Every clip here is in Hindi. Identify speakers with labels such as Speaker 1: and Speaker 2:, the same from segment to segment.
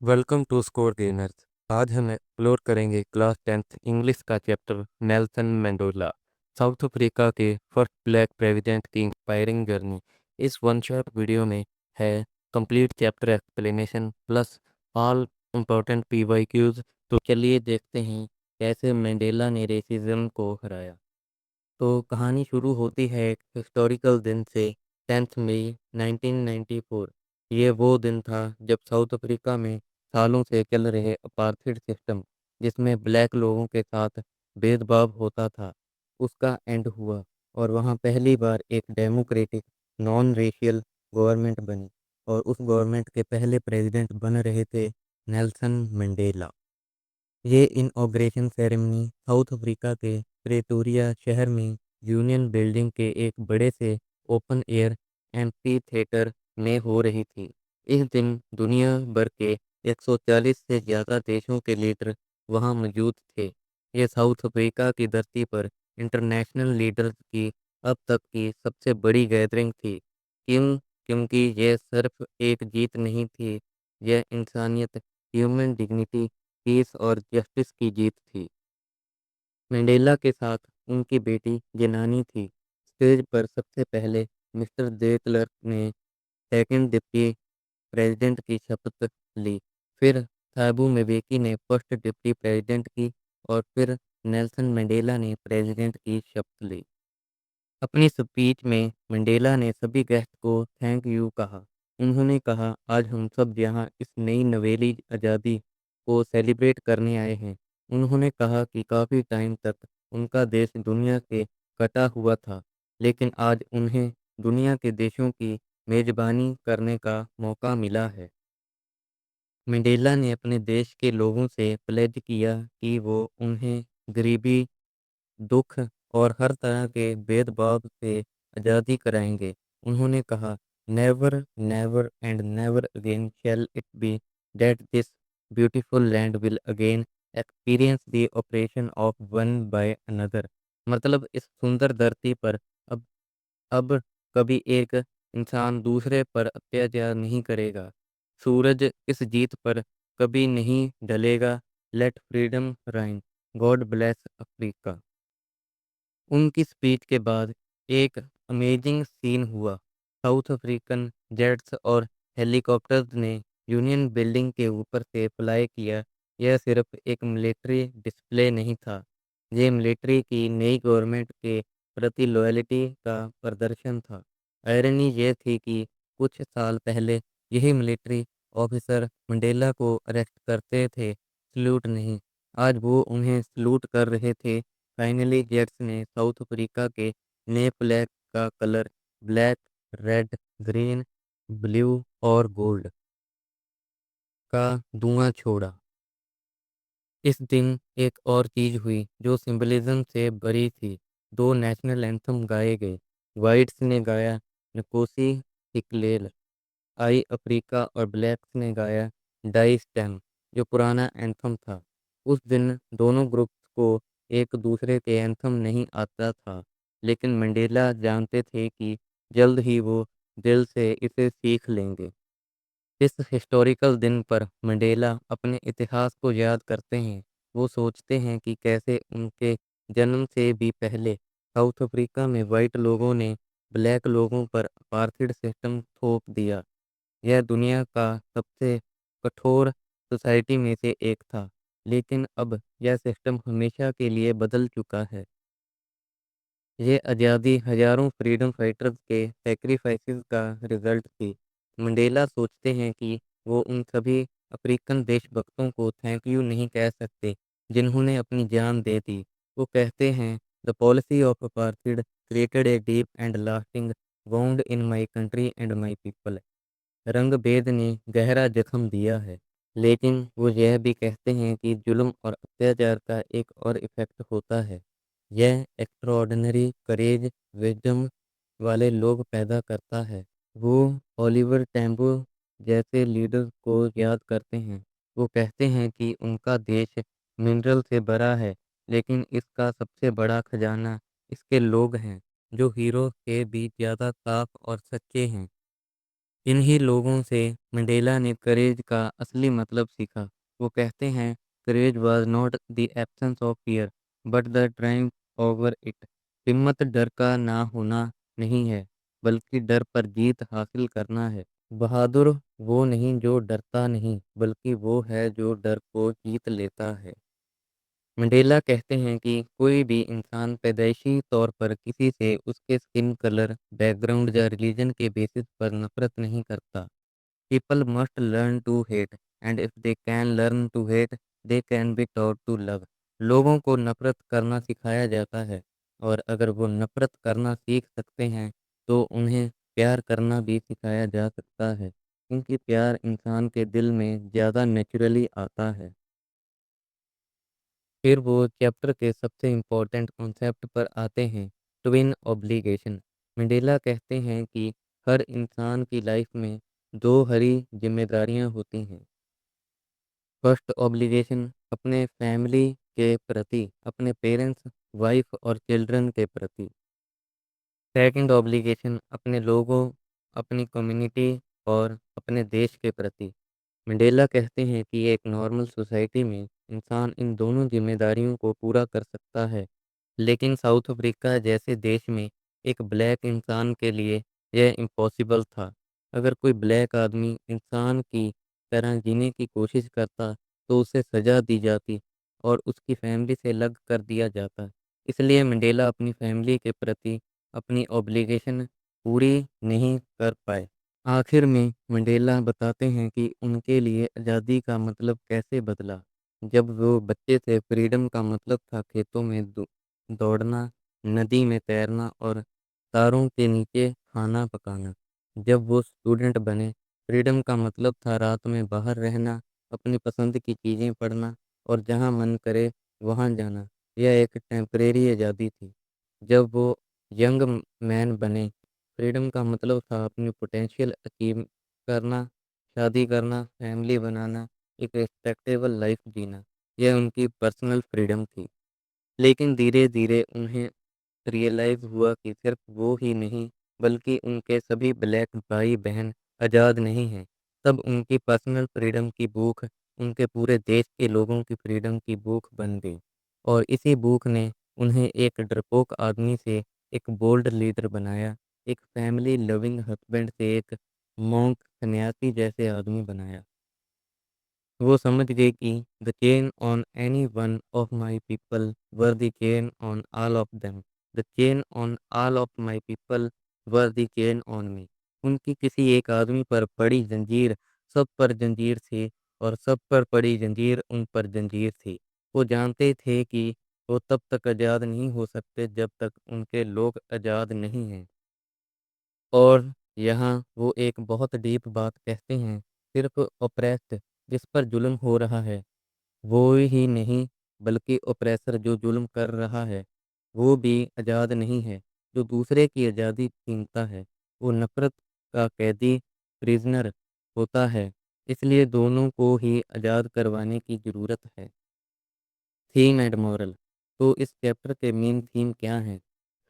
Speaker 1: Welcome to score gainers. आज हम एक्सप्लोर करेंगे क्लास 10th इंग्लिश का chapter Nelson Mandela, south Africa के फर्स्ट ब्लैक प्रेसिडेंट की इंस्पायरिंग जर्नी। इस वन शॉट वीडियो में है complete chapter explanation plus all important PYQs. तो चलिए देखते हैं कैसे मंडेला ने रेसिज्म को हराया। तो कहानी शुरू होती है एक हिस्टोरिकल दिन से। 10 मई 1994। ये वो दिन था जब साउथ अफ्रीका में सालों से चल रहे अपार्थाइड सिस्टम, जिसमें ब्लैक लोगों के साथ भेदभाव होता था, उसका एंड हुआ और वहाँ पहली बार एक डेमोक्रेटिक नॉन रेशियल गवर्नमेंट बनी। और उस गवर्नमेंट के पहले प्रेसिडेंट बन रहे थे नेल्सन मंडेला। ये इनॉग्रेशन सेरेमनी साउथ अफ्रीका के प्रेटोरिया शहर में यूनियन बिल्डिंग के एक बड़े से ओपन एयर एम्फी थिएटर में हो रही थी। इस दिन दुनिया भर के 140 से ज़्यादा देशों के लीडर वहां मौजूद थे। ये साउथ अफ्रीका की धरती पर इंटरनेशनल लीडर्स की अब तक की सबसे बड़ी गैदरिंग थी। क्यों? क्योंकि यह सिर्फ एक जीत नहीं थी, यह इंसानियत, ह्यूमन डिग्निटी, पीस और जस्टिस की जीत थी। मंडेला के साथ उनकी बेटी जेनानी थी। स्टेज पर सबसे पहले मिस्टर दे क्लर्क ने सेकंड डिप्टी प्रेसिडेंट की शपथ ली। फिर थाबू म्बेकी ने फर्स्ट डिप्टी प्रेसिडेंट की और फिर नेल्सन मंडेला ने प्रेसिडेंट की शपथ ली। अपनी स्पीच में मंडेला ने सभी गेस्ट को थैंक यू कहा। उन्होंने कहा, आज हम सब यहाँ इस नई नवेली आज़ादी को सेलिब्रेट करने आए हैं। उन्होंने कहा कि काफ़ी टाइम तक उनका देश दुनिया से कटा हुआ था, लेकिन आज उन्हें दुनिया के देशों की मेज़बानी करने का मौका मिला है। मंडेला ने अपने देश के लोगों से प्लेज किया कि वो उन्हें गरीबी, दुख और हर तरह के भेदभाव से आज़ादी कराएंगे। उन्होंने कहा, never never and never again shall it be that this beautiful land will again experience the operation of one by another. मतलब इस सुंदर धरती पर अब अब कभी एक इंसान दूसरे पर अत्याचार नहीं करेगा। सूरज इस जीत पर कभी नहीं ढलेगा। Let freedom reign. God bless Africa. उनकी स्पीच के बाद एक अमेजिंग सीन हुआ। साउथ अफ्रीकन जेट्स और हेलीकॉप्टर्स ने यूनियन बिल्डिंग के ऊपर से फ्लाई किया। यह सिर्फ एक मिलिट्री डिस्प्ले नहीं था, ये मिलिट्री की नई गवर्नमेंट के प्रति लॉयल्टी का प्रदर्शन था। आयरनी ये थी कि कुछ साल पहले यही मिलिट्री ऑफिसर मंडेला को अरेस्ट करते थे, सल्यूट नहीं। आज वो उन्हें सल्यूट कर रहे थे। फाइनली जेट्स ने साउथ अफ्रीका के नए फ्लैग का colour black, red, green, blue और गोल्ड का धुआं छोड़ा। इस दिन एक और चीज हुई जो सिंबलिज्म से भरी थी। दो नेशनल एंथम गाए गए। वाइट्स ने गाया नकोसी सिकलेल आई अफ्रीका और ब्लैक्स ने गाया डाई स्टैम, जो पुराना एंथम था। उस दिन दोनों ग्रुप्स को एक दूसरे के एंथम नहीं आता था, लेकिन मंडेला जानते थे कि जल्द ही वो दिल से इसे सीख लेंगे। इस हिस्टोरिकल दिन पर मंडेला अपने इतिहास को याद करते हैं। वो सोचते हैं कि कैसे उनके जन्म से भी पहले साउथ अफ्रीका में वाइट लोगों ने ब्लैक लोगों पर अपार्थाइड सिस्टम थोप दिया। यह दुनिया का सबसे कठोर सोसाइटी में से एक था, लेकिन अब यह सिस्टम हमेशा के लिए बदल चुका है। ये आज़ादी हजारों फ्रीडम फाइटर्स के सेक्रीफाइसेस का रिजल्ट थी। मंडेला सोचते हैं कि वो उन सभी अफ्रीकन देशभक्तों को थैंक यू नहीं कह सकते जिन्होंने अपनी जान दे दी। वो कहते हैं, the policy of apartheid created a deep and lasting wound in my country and my people. रंग भेद ने गहरा जख्म दिया है। लेकिन वो यह भी कहते हैं कि जुल्म और अत्याचार का एक और इफेक्ट होता है। यह एक्स्ट्रॉर्डनरी करेज, विजडम वाले लोग पैदा करता है। वो ओलिवर टैम्बो जैसे लीडर को याद करते हैं। वो कहते हैं कि उनका देश मिनरल से भरा है, लेकिन इसका सबसे बड़ा खजाना इसके लोग हैं, जो हीरो से भी ज़्यादा साफ और सच्चे हैं। इन्हीं लोगों से मंडेला ने करेज का असली मतलब सीखा। वो कहते हैं, courage was not the absence of fear but the triumph over it. हिम्मत डर का ना होना नहीं है, बल्कि डर पर जीत हासिल करना है। बहादुर वो नहीं जो डरता नहीं, बल्कि वो है जो डर को जीत लेता है। मंडेला कहते हैं कि कोई भी इंसान पैदाइशी तौर पर किसी से उसके स्किन कलर, बैकग्राउंड या रिलीजन के बेसिस पर नफरत नहीं करता। People must learn to hate, and if they can learn to hate, they can be taught to love. लोगों को नफरत करना सिखाया जाता है, और अगर वो नफरत करना सीख सकते हैं, तो उन्हें प्यार करना भी सिखाया जा सकता है, क्योंकि प्यार इंसान के दिल में ज़्यादा नेचुरली आता है। फिर वो चैप्टर के सबसे इम्पोर्टेंट कॉन्सेप्ट पर आते हैं, ट्विन ऑब्लिगेशन। मंडेला कहते हैं कि हर इंसान की लाइफ में दो हरी जिम्मेदारियां होती हैं। फर्स्ट ऑब्लिगेशन अपने फैमिली के प्रति, अपने पेरेंट्स, वाइफ और चिल्ड्रन के प्रति। सेकंड ऑब्लिगेशन अपने लोगों, अपनी कम्युनिटी और अपने देश के प्रति। मंडेला कहते हैं कि एक नॉर्मल सोसाइटी में इंसान इन दोनों जिम्मेदारियों को पूरा कर सकता है, लेकिन साउथ अफ्रीका जैसे देश में एक ब्लैक इंसान के लिए यह इम्पॉसिबल था। अगर कोई ब्लैक आदमी इंसान की तरह जीने की कोशिश करता, तो उसे सज़ा दी जाती और उसकी फैमिली से अलग कर दिया जाता। इसलिए मंडेला अपनी फैमिली के प्रति अपनी ऑब्लिगेशन पूरी नहीं कर पाए। आखिर में मंडेला बताते हैं कि उनके लिए आज़ादी का मतलब कैसे बदला। जब वो बच्चे थे, फ्रीडम का मतलब था खेतों में दौड़ना, नदी में तैरना और तारों के नीचे खाना पकाना। जब वो स्टूडेंट बने, फ्रीडम का मतलब था रात में बाहर रहना, अपनी पसंद की चीज़ें पढ़ना और जहाँ मन करे वहाँ जाना। यह एक टेम्परेरी आज़ादी थी। जब वो यंग मैन बने, फ्रीडम का मतलब था अपनी पोटेंशियल अचीव करना, शादी करना, फैमिली बनाना, एक रिस्पेक्टेबल लाइफ जीना। यह उनकी पर्सनल फ्रीडम थी। लेकिन धीरे-धीरे उन्हें रियलाइज़ हुआ कि सिर्फ वो ही नहीं, बल्कि उनके सभी ब्लैक भाई-बहन आज़ाद नहीं हैं। तब उनकी पर्सनल फ्रीडम की भूख उनके पूरे देश के लोगों की फ्रीडम की भूख बन गई। और इसी भूख ने उन्हें एक डरपोक आदमी से एक बोल्ड लीडर बनाया, एक फैमिली लविंग हस्बैंड से एक मॉन्क सन्यासी जैसे आदमी बनाया। वो समझ गए कि the chain on any one of my people were the chain on all of them. The chain on all of my people were the chain on me. उनकी किसी एक आदमी पर पड़ी जंजीर सब पर जंजीर थी, और सब पर पड़ी जंजीर उन पर जंजीर थी। वो जानते थे कि वो तब तक आज़ाद नहीं हो सकते जब तक उनके लोग आज़ाद नहीं हैं। और यहाँ वो एक बहुत डीप बात कहते हैं, सिर्फ ओप्रेस्ड जिस पर जुल्म हो रहा है, वो ही नहीं, बल्कि ओप्रेसर जो जुल्म कर रहा है, वो भी आज़ाद नहीं है। जो दूसरे की आज़ादी छीनता है, वो नफ़रत का कैदी, प्रिज़नर होता है। इसलिए दोनों को ही आज़ाद करवाने की ज़रूरत है। Theme and moral. तो इस चैप्टर के मेन थीम क्या हैं?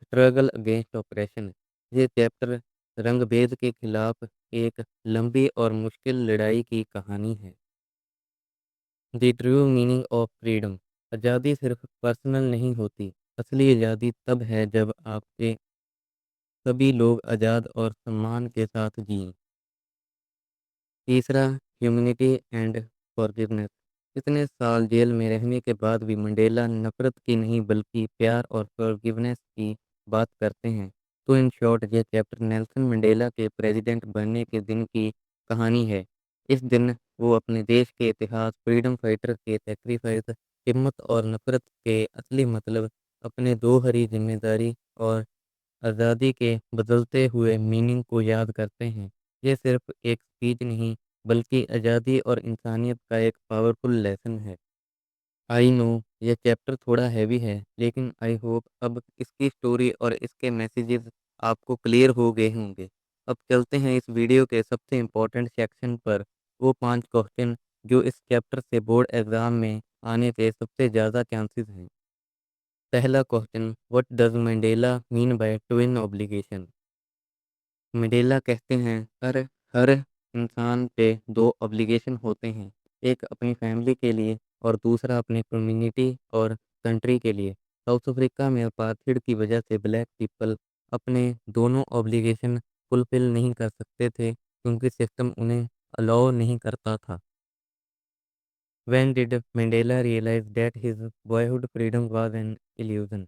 Speaker 1: Struggle against operation. ये चैप्टर रंग-भेद के खिलाफ एक लंबी और मुश्किल लड़ाई की कहानी है। The true meaning of freedom. आज़ादी सिर्फ पर्सनल नहीं होती। असली आज़ादी तब है जब आपके सभी लोग आज़ाद और सम्मान के साथ जिएं। तीसरा, ह्यूमैनिटी एंड फॉरगिवनेस। इतने साल जेल में रहने के बाद भी मंडेला नफ़रत की नहीं, बल्कि प्यार और फॉरगिवनेस की बात करते हैं। तो इन शॉर्ट, यह चैप्टर नेल्सन मंडेला के प्रेसिडेंट बनने के दिन की कहानी है। इस दिन वो अपने देश के इतिहास, फ्रीडम फाइटर के सेक्रीफाइस, हिम्मत और नफ़रत के असली मतलब, अपने दो हरी जिम्मेदारी और आज़ादी के बदलते हुए मीनिंग को याद करते हैं। ये सिर्फ एक स्पीच नहीं, बल्कि आज़ादी और इंसानियत का एक पावरफुल लेसन है। आई नो ये चैप्टर थोड़ा हैवी है, लेकिन आई होप अब इसकी स्टोरी और इसके मैसेजेस आपको क्लियर हो गए होंगे। अब चलते हैं इस वीडियो के सबसे इम्पोर्टेंट सेक्शन पर, वो 5 क्वेश्चन जो इस चैप्टर से बोर्ड एग्ज़ाम में आने के सबसे ज़्यादा चांसेस हैं। पहला question, what does Mandela mean by twin obligation? Mandela कहते हैं, हर हर इंसान पे दो ऑब्लिगेशन होते हैं, एक अपनी फैमिली के लिए और दूसरा अपने कम्युनिटी और कंट्री के लिए। साउथ अफ्रीका में अपार्थाइड की वजह से ब्लैक पीपल अपने दोनों ऑब्लिगेशन फुलफिल नहीं कर सकते थे क्योंकि सिस्टम उन्हें अलाउ नहीं करता था। When did Mandela realize that his boyhood freedom was an illusion?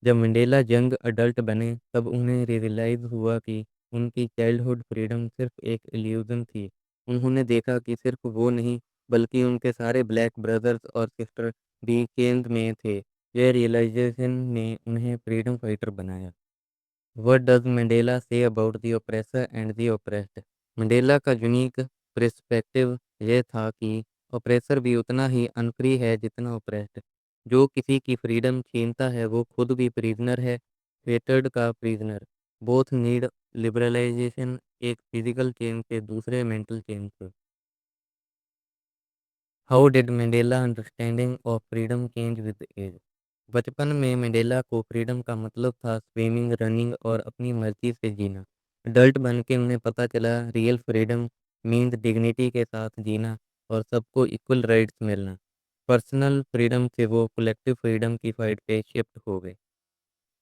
Speaker 1: जब मंडेला यंग अडल्ट बने तब उन्हें रियलाइज हुआ कि उनकी चाइल्डहुड फ्रीडम सिर्फ एक इल्यूजन थी। उन्होंने देखा कि सिर्फ वो नहीं बल्कि उनके सारे ब्लैक ब्रदर्स और सिस्टर भी केंद में थे। यह रियलाइजेशन ने उन्हें फ्रीडम फाइटर बनाया। What does Mandela say about the oppressor and the oppressed? Mandela का यूनिक पर्सपेक्टिव यह था कि ऑपरेसर भी उतना ही अनफ्री है जितना ऑपरेस्ड। जो किसी की फ्रीडम छीनता है वो खुद भी प्रिजनर है, फेटर्ड का प्रिजनर। बोथ नीड लिबरलाइजेशन, एक फिजिकल चेंज से दूसरे मेंटल चेंज से। How did Mandela understanding of freedom change with age? बचपन में मंडेला को फ्रीडम का मतलब था स्विमिंग, रनिंग और अपनी मर्जी से जीना। अडल्ट बन के उन्हें पता चला रियल फ्रीडम मीन्स डिग्निटी के साथ जीना और सबको इक्वल राइट्स मिलना। पर्सनल फ्रीडम से वो कलेक्टिव फ्रीडम की फाइट पे शिफ्ट हो गए।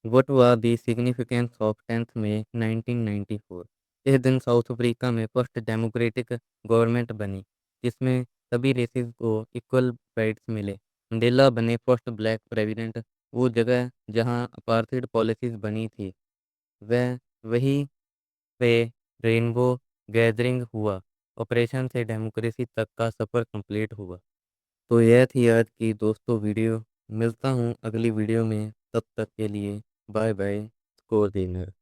Speaker 1: What was the significance of 10th मई 1994? इस दिन साउथ अफ्रीका में फर्स्ट डेमोक्रेटिक गवर्नमेंट बनी जिसमें सभी रेसेस को इक्वल राइट्स मिले। मंडेला बने फर्स्ट ब्लैक प्रेसिडेंट। वो जगह जहां अपार्थाइड पॉलिसीज बनी थी वह वही पे रेनबो गैदरिंग हुआ। ऑपरेशन से डेमोक्रेसी तक का सफ़र कंप्लीट हुआ। तो यह थी आज की दोस्तों वीडियो। मिलता हूँ अगली वीडियो में, तब तक के लिए बाय बाय। Score dinner.